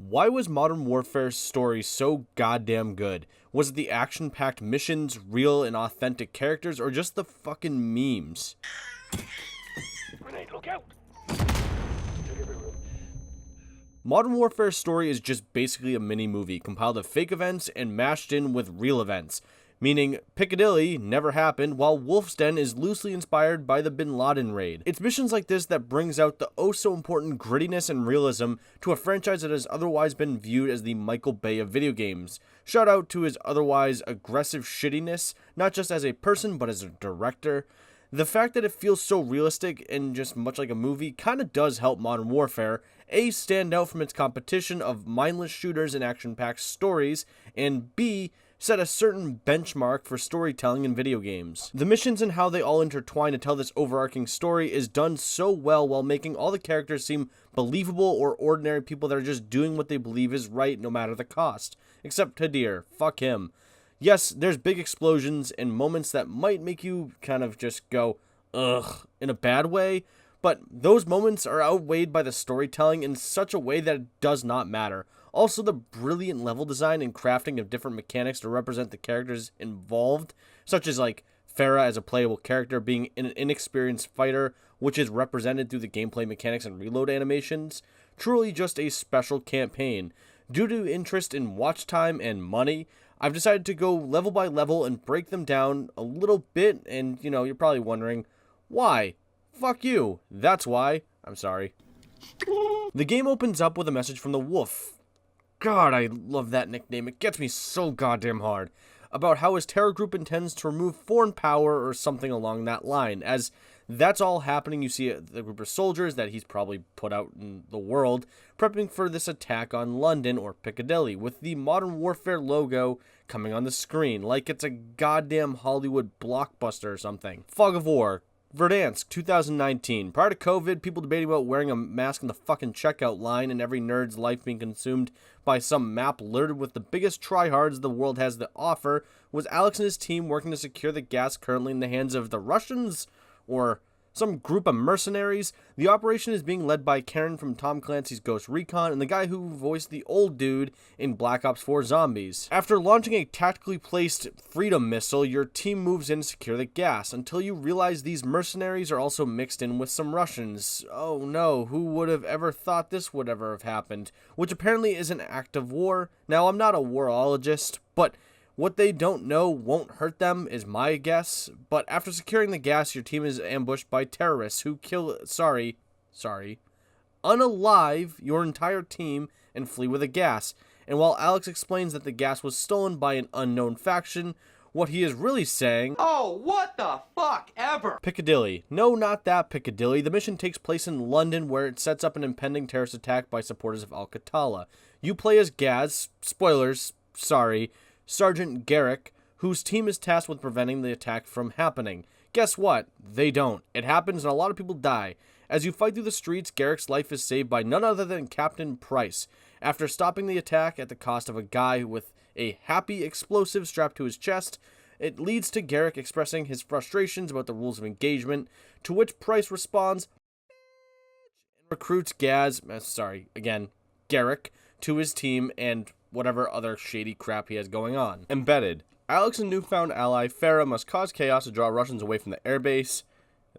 Why was Modern Warfare's story so goddamn good? Was it the action-packed missions, real and authentic characters, or just the fucking memes? Grenade, look out! Modern Warfare's story is just basically a mini-movie compiled of fake events and mashed in with real events. Meaning, Piccadilly never happened, while Wolf's Den is loosely inspired by the Bin Laden raid. It's missions like this that brings out the oh-so-important grittiness and realism to a franchise that has otherwise been viewed as the Michael Bay of video games. Shout out to his otherwise aggressive shittiness, not just as a person, but as a director. The fact that it feels so realistic and just much like a movie kinda does help Modern Warfare, A, stand out from its competition of mindless shooters and action-packed stories, and B, set a certain benchmark for storytelling in video games. The missions and how they all intertwine to tell this overarching story is done so well while making all the characters seem believable or ordinary people that are just doing what they believe is right no matter the cost. Except Hadir, fuck him. Yes, there's big explosions and moments that might make you kind of just go, ugh, in a bad way, but those moments are outweighed by the storytelling in such a way that it does not matter. Also, the brilliant level design and crafting of different mechanics to represent the characters involved, such as like Farah as a playable character being an inexperienced fighter, which is represented through the gameplay mechanics and reload animations. Truly just a special campaign. Due to interest in watch time and money, I've decided to go level by level and break them down a little bit, and you know, you're probably wondering, why? Fuck you. That's why. I'm sorry. The game opens up with a message from the Wolf. God, I love that nickname. It gets me so goddamn hard. About how his terror group intends to remove foreign power or something along that line. As that's all happening, you see the group of soldiers that he's probably put out in the world prepping for this attack on London or Piccadilly with the Modern Warfare logo coming on the screen like it's a goddamn Hollywood blockbuster or something. Fog of War. Verdansk, 2019. Prior to COVID, people debating about wearing a mask in the fucking checkout line and every nerd's life being consumed by some map littered with the biggest tryhards the world has to offer, was Alex and his team working to secure the gas currently in the hands of the Russians? Or some group of mercenaries? The operation is being led by Karen from Tom Clancy's Ghost Recon and the guy who voiced the old dude in Black Ops 4 Zombies. After launching a tactically placed Freedom missile, your team moves in to secure the gas, until you realize these mercenaries are also mixed in with some Russians. Oh no, who would have ever thought this would ever have happened? Which apparently is an act of war. Now, I'm not a warologist, but what they don't know won't hurt them is my guess, but after securing the gas, your team is ambushed by terrorists who kill, unalive your entire team and flee with the gas. And while Alex explains that the gas was stolen by an unknown faction, what he is really saying, oh, what the fuck ever? Piccadilly. No, not that Piccadilly. The mission takes place in London, where it sets up an impending terrorist attack by supporters of Al-Qatala. You play as Gaz, spoilers, Sergeant Garrick, whose team is tasked with preventing the attack from happening. Guess what? They don't. It happens and a lot of people die. As you fight through the streets, Garrick's life is saved by none other than Captain Price. After stopping the attack at the cost of a guy with a happy explosive strapped to his chest, it leads to Garrick expressing his frustrations about the rules of engagement, to which Price responds and recruits Garrick, to his team and whatever other shady crap he has going on. Embedded. Alex and newfound ally Farah must cause chaos to draw Russians away from the airbase.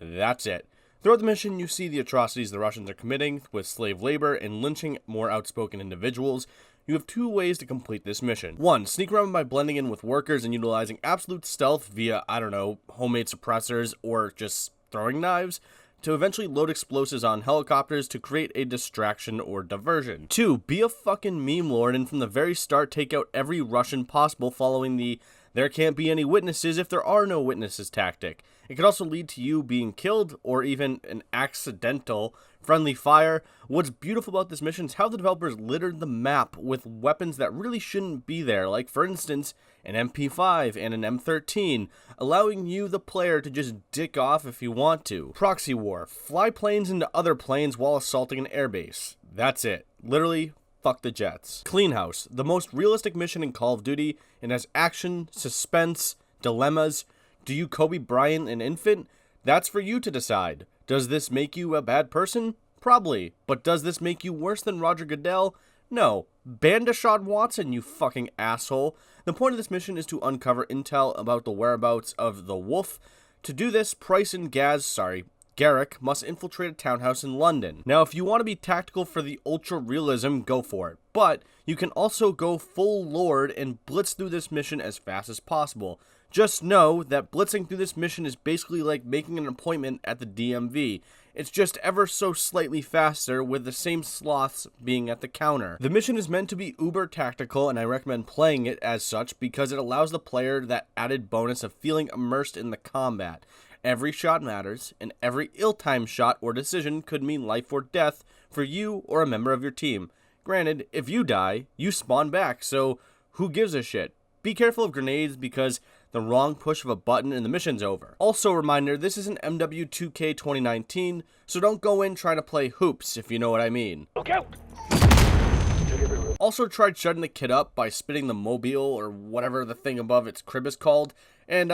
That's it. Throughout the mission, you see the atrocities the Russians are committing with slave labor and lynching more outspoken individuals. You have two ways to complete this mission. One, sneak around by blending in with workers and utilizing absolute stealth via, homemade suppressors or just throwing knives, to eventually load explosives on helicopters to create a distraction or diversion. 2, be a fucking meme lord and from the very start take out every Russian possible following the there can't be any witnesses if there are no witnesses tactic. It could also lead to you being killed or even an accidental friendly fire. What's beautiful about this mission is how the developers littered the map with weapons that really shouldn't be there, like for instance an MP5 and an M13, allowing you the player to just dick off if you want to. Proxy war, fly planes into other planes while assaulting an airbase. That's it. Literally, fuck the jets. Clean House, the most realistic mission in Call of Duty, and has action, suspense, dilemmas. Do you Kobe Bryant an infant? That's for you to decide. Does this make you a bad person? Probably. But does this make you worse than Roger Goodell? No. Bandashad Watson, you fucking asshole. The point of this mission is to uncover intel about the whereabouts of the wolf. To do this, Price and Garrick must infiltrate a townhouse in London. Now, if you want to be tactical for the ultra realism, go for it. But you can also go full lord and blitz through this mission as fast as possible. Just know that blitzing through this mission is basically like making an appointment at the DMV. It's just ever so slightly faster, with the same sloths being at the counter. The mission is meant to be uber tactical, and I recommend playing it as such because it allows the player that added bonus of feeling immersed in the combat. Every shot matters, and every ill-timed shot or decision could mean life or death for you or a member of your team. Granted, if you die, you spawn back, so who gives a shit? Be careful of grenades because the wrong push of a button and the mission's over. Also, reminder, this isn't MW2K 2019, so don't go in trying to play hoops, if you know what I mean. Look out! Also tried shutting the kid up by spitting the mobile or whatever the thing above its crib is called, and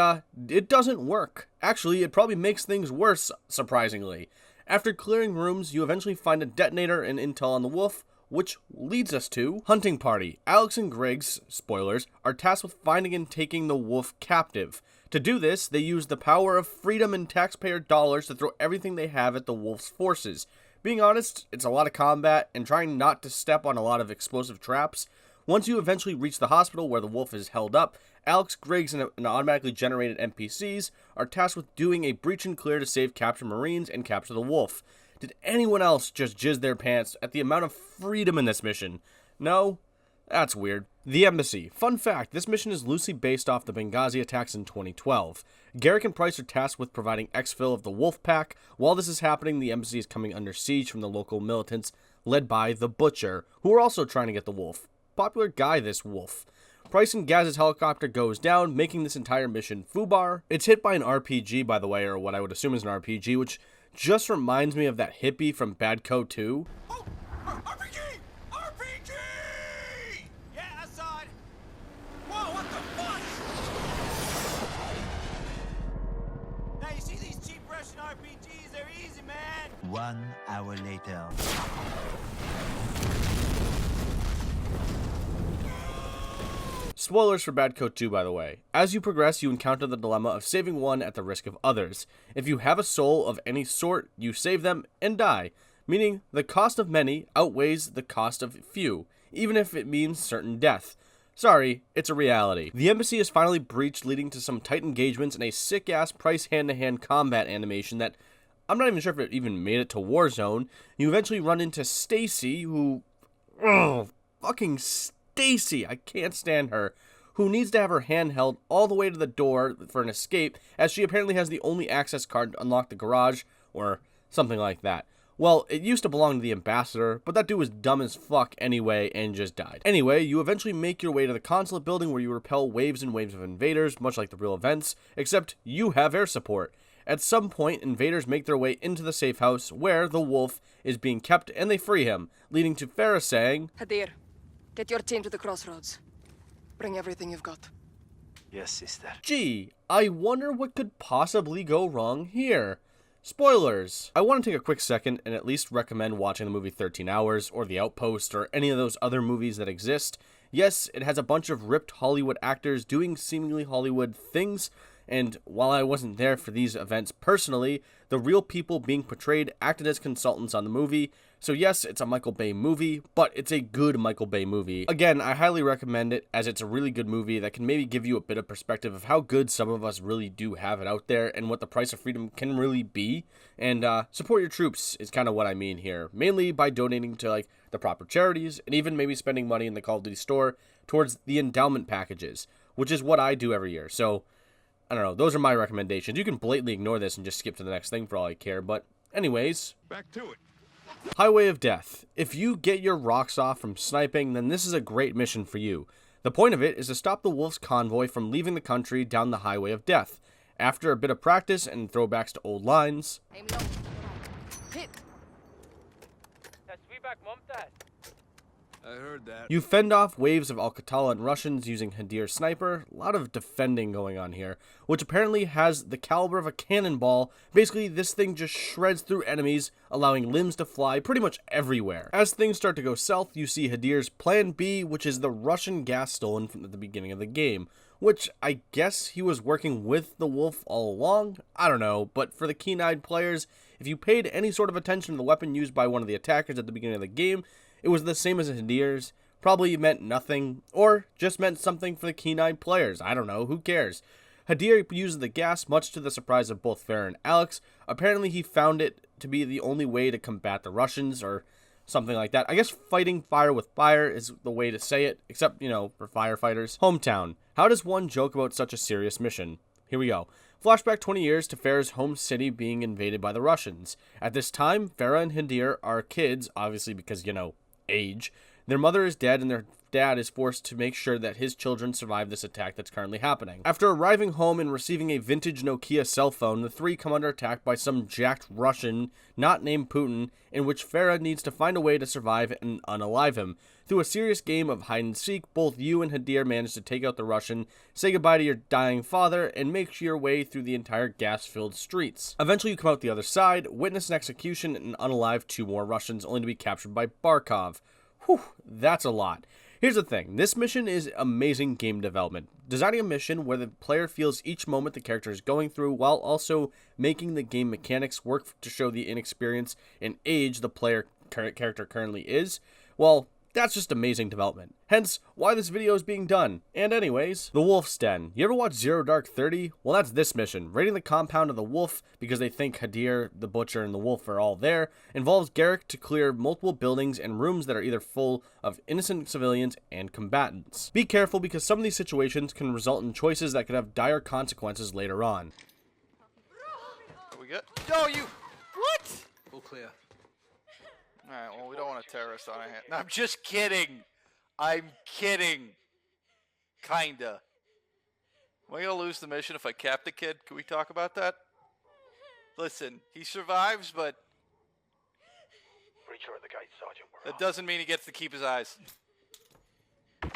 it doesn't work. Actually, it probably makes things worse, surprisingly. After clearing rooms, you eventually find a detonator and intel on the wolf, which leads us to Hunting Party. Alex and Griggs, spoilers, are tasked with finding and taking the wolf captive. To do this, they use the power of freedom and taxpayer dollars to throw everything they have at the wolf's forces. Being honest, it's a lot of combat and trying not to step on a lot of explosive traps. Once you eventually reach the hospital where the wolf is held up, Alex, Griggs, and automatically generated NPCs are tasked with doing a breach and clear to save captured Marines and capture the wolf. Did anyone else just jizz their pants at the amount of freedom in this mission? No? That's weird. The Embassy. Fun fact, this mission is loosely based off the Benghazi attacks in 2012. Garrick and Price are tasked with providing exfil of the wolf pack. While this is happening, the Embassy is coming under siege from the local militants led by the Butcher, who are also trying to get the wolf. Popular guy, this wolf. Price and Gaz's helicopter goes down, making this entire mission foobar. It's hit by an RPG, by the way, or what I would assume is an RPG, which just reminds me of that hippie from Bad Code 2. Oh! RPG! RPG! Yeah, I saw it. Whoa, what the fuck? Now, you see these cheap Russian RPGs? They're easy, man. 1 hour later. Spoilers for Bad Code 2, by the way. As you progress, you encounter the dilemma of saving one at the risk of others. If you have a soul of any sort, you save them and die, meaning the cost of many outweighs the cost of few, even if it means certain death. Sorry, it's a reality. The Embassy is finally breached, leading to some tight engagements and a sick-ass Price hand-to-hand combat animation that I'm not even sure if it even made it to Warzone. You eventually run into Stacy, who... fucking Stacy, I can't stand her, who needs to have her hand held all the way to the door for an escape, as she apparently has the only access card to unlock the garage, or something like that. Well, it used to belong to the ambassador, but that dude was dumb as fuck anyway and just died. Anyway, you eventually make your way to the consulate building where you repel waves and waves of invaders, much like the real events, except you have air support. At some point, invaders make their way into the safe house where the wolf is being kept and they free him, leading to Farah saying, Hadir, get your team to the crossroads. Bring everything you've got. Yes, sister. Gee, I wonder what could possibly go wrong here. Spoilers! I want to take a quick second and at least recommend watching the movie 13 Hours, or The Outpost, or any of those other movies that exist. Yes, it has a bunch of ripped Hollywood actors doing seemingly Hollywood things, and while I wasn't there for these events personally, the real people being portrayed acted as consultants on the movie. So yes, it's a Michael Bay movie, but it's a good Michael Bay movie. Again, I highly recommend it, as it's a really good movie that can maybe give you a bit of perspective of how good some of us really do have it out there and what the price of freedom can really be. And support your troops is kind of what I mean here, mainly by donating to like the proper charities and even maybe spending money in the Call of Duty store towards the endowment packages, which is what I do every year. So I don't know, those are my recommendations. You can blatantly ignore this and just skip to the next thing for all I care, but anyways. Back to it. Highway of Death. If you get your rocks off from sniping, then this is a great mission for you. The point of it is to stop the wolf's convoy from leaving the country down the Highway of Death. After a bit of practice and throwbacks to old lines, Aim low. Hit. تسويبك ممتاز. I heard that. You fend off waves of Al-Qatala Russians using Hadir's sniper. A lot of defending going on here, which apparently has the caliber of a cannonball. Basically, this thing just shreds through enemies, allowing limbs to fly pretty much everywhere. As things start to go south, you see Hadir's Plan B, which is the Russian gas stolen from the beginning of the game, which I guess he was working with the wolf all along? I don't know, but for the keen-eyed players, if you paid any sort of attention to the weapon used by one of the attackers at the beginning of the game, it was the same as Hadir's. Probably meant nothing, or just meant something for the keen-eyed players. I don't know, who cares? Hadir uses the gas, much to the surprise of both Farah and Alex. Apparently he found it to be the only way to combat the Russians, or something like that. I guess fighting fire with fire is the way to say it, except, you know, for firefighters. Hometown. How does one joke about such a serious mission? Here we go. Flashback 20 years to Farah's home city being invaded by the Russians. At this time, Farah and Hadir are kids, obviously because, you know, age. Their mother is dead and their dad is forced to make sure that his children survive this attack that's currently happening. After arriving home and receiving a vintage Nokia cell phone, the three come under attack by some jacked Russian, not named Putin, in which Farah needs to find a way to survive and unalive him. Through a serious game of hide and seek, both you and Hadir manage to take out the Russian, say goodbye to your dying father, and make your way through the entire gas-filled streets. Eventually you come out the other side, witness an execution, and unalive two more Russians, only to be captured by Barkov. Whew, that's a lot. Here's the thing, this mission is amazing game development. Designing a mission where the player feels each moment the character is going through while also making the game mechanics work to show the inexperience and age the character currently is, well, that's just amazing development. Hence, why this video is being done. And anyways, the Wolf's Den. You ever watch Zero Dark 30? Well, that's this mission. Raiding the compound of the Wolf, because they think Hadir, the Butcher, and the Wolf are all there, involves Garrick to clear multiple buildings and rooms that are either full of innocent civilians and combatants. Be careful, because some of these situations can result in choices that could have dire consequences later on. Are we good? No, you... What? All clear. Alright, well, we don't want a terrorist on our hand. No, I'm just kidding. I'm kidding. Kinda. Am I gonna lose the mission if I cap the kid? Can we talk about that? Listen, he survives, but Pretty sure the guy's Sergeant. that doesn't mean he gets to keep his eyes.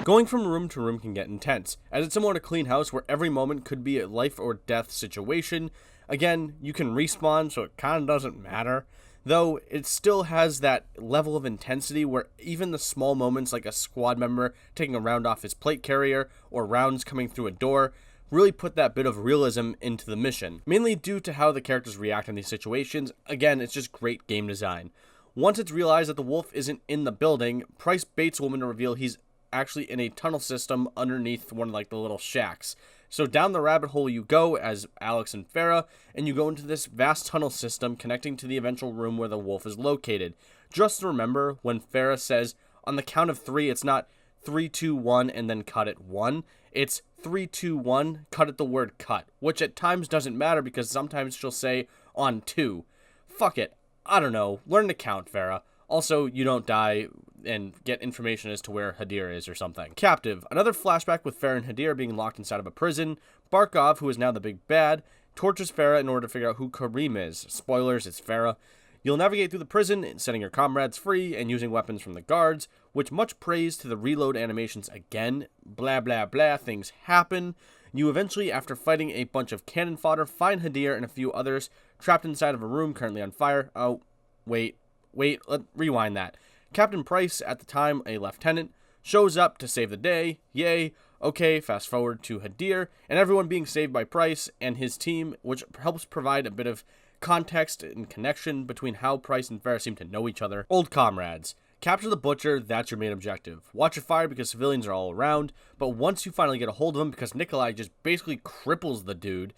Going from room to room can get intense, as it's similar to Clean House where every moment could be a life or death situation. Again, you can respawn, so it kinda doesn't matter. Though, it still has that level of intensity where even the small moments like a squad member taking a round off his plate carrier or rounds coming through a door really put that bit of realism into the mission. Mainly due to how the characters react in these situations. Again, it's just great game design. Once it's realized that the wolf isn't in the building, Price baits a woman to reveal he's actually in a tunnel system underneath one of like the little shacks. So down the rabbit hole you go as Alex and Farah, and you go into this vast tunnel system connecting to the eventual room where the wolf is located. Just remember when Farah says, on the count of 3, it's not 3, 2, 1, and then cut it 1. It's 3, 2, 1, cut it the word cut, which at times doesn't matter because sometimes she'll say on 2. Fuck it. I don't know. Learn to count, Farah. Also, you don't die and get information as to where Hadir is or something. Captive. Another flashback with Farah and Hadir being locked inside of a prison. Barkov, who is now the big bad, tortures Farah in order to figure out who Kareem is. Spoilers, it's Farah. You'll navigate through the prison, setting your comrades free and using weapons from the guards, which much praise to the reload animations again. Blah blah blah, things happen. You eventually, after fighting a bunch of cannon fodder, find Hadir and a few others trapped inside of a room currently on fire. Oh, wait, rewind that. Captain Price, at the time a lieutenant, shows up to save the day. Yay. Okay, fast forward to Hadir, and everyone being saved by Price and his team, which helps provide a bit of context and connection between how Price and Farah seem to know each other. Old comrades. Capture the Butcher, that's your main objective. Watch your fire because civilians are all around, but once you finally get a hold of him, because Nikolai just basically cripples the dude,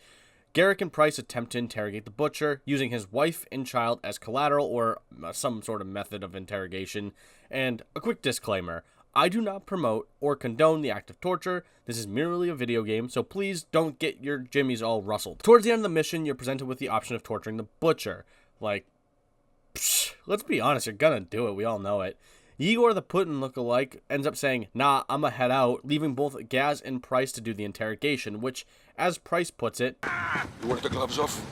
Garrick and Price attempt to interrogate the Butcher, using his wife and child as collateral or some sort of method of interrogation. And a quick disclaimer, I do not promote or condone the act of torture. This is merely a video game, so please don't get your jimmies all rustled. Towards the end of the mission, you're presented with the option of torturing the Butcher. Like, let's be honest, you're gonna do it, we all know it. Igor the Putin lookalike ends up saying, nah, I'ma head out, leaving both Gaz and Price to do the interrogation, which, as Price puts it, You want the gloves off?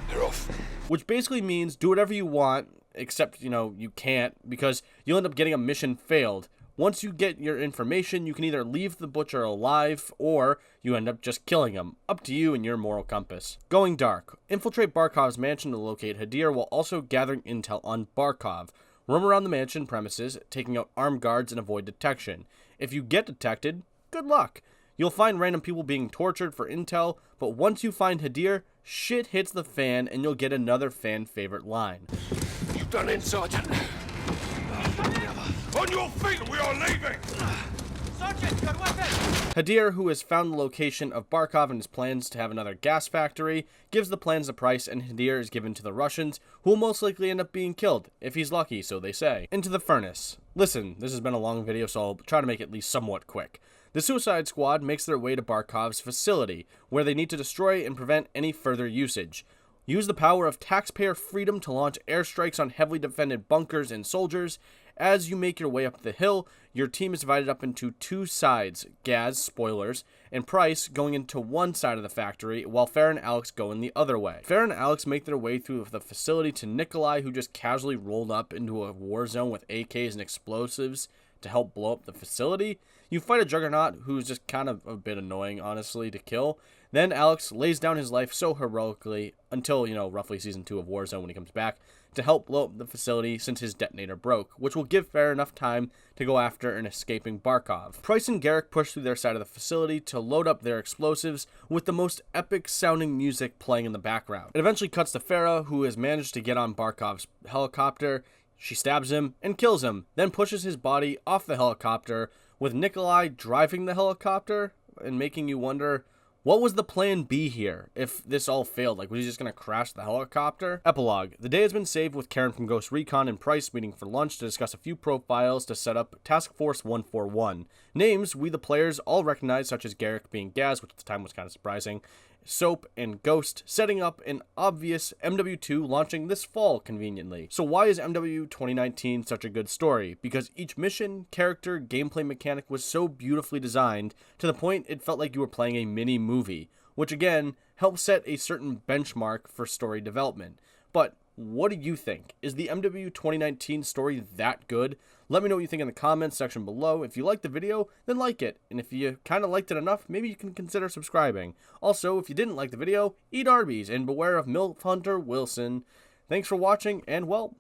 They're off. which basically means do whatever you want, except, you can't, because you'll end up getting a mission failed, Once you get your information, you can either leave the butcher alive, or you end up just killing him. Up to you and your moral compass. Going dark. Infiltrate Barkov's mansion to locate Hadir while also gathering intel on Barkov. Roam around the mansion premises, taking out armed guards and avoid detection. If you get detected, good luck. You'll find random people being tortured for intel, but once you find Hadir, shit hits the fan and you'll get another fan favorite line. You done in, Sergeant? On your feet, we are leaving! Sergeant, your weapon! Hadir, who has found the location of Barkov and his plans to have another gas factory, gives the plans a price, and Hadir is given to the Russians, who will most likely end up being killed, if he's lucky, so they say. Into the furnace. Listen, this has been a long video, so I'll try to make it at least somewhat quick. The Suicide Squad makes their way to Barkov's facility, where they need to destroy and prevent any further usage. Use the power of taxpayer freedom to launch airstrikes on heavily defended bunkers and soldiers. As you make your way up the hill, your team is divided up into two sides, Gaz, spoilers, and Price going into one side of the factory, while Farah and Alex go in the other way. Farah and Alex make their way through the facility to Nikolai, who just casually rolled up into a war zone with AKs and explosives to help blow up the facility. You fight a Juggernaut who's just kind of a bit annoying, honestly, to kill. Then Alex lays down his life so heroically until, roughly season 2 of Warzone when he comes back to help blow up the facility since his detonator broke, which will give Farah enough time to go after an escaping Barkov. Price and Garrick push through their side of the facility to load up their explosives with the most epic sounding music playing in the background. It eventually cuts to Farah, who has managed to get on Barkov's helicopter. She stabs him and kills him, then pushes his body off the helicopter, with Nikolai driving the helicopter and making you wonder, what was the plan B here if this all failed? Like, was he just going to crash the helicopter? Epilogue. The day has been saved with Karen from Ghost Recon and Price meeting for lunch to discuss a few profiles to set up Task Force 141. Names we the players all recognize, such as Garrick being Gaz, which at the time was kind of surprising, Soap, and Ghost, setting up an obvious MW2 launching this fall conveniently. So why is MW 2019 such a good story? Because each mission, character, gameplay mechanic was so beautifully designed to the point it felt like you were playing a mini movie, which again helps set a certain benchmark for story development. But what do you think? Is the MW 2019 story that good? Let me know what you think in the comments section below. If you liked the video, then like it. And if you kind of liked it enough, maybe you can consider subscribing. Also, if you didn't like the video, eat Arby's and beware of MILF Hunter Wilson. Thanks for watching, and well,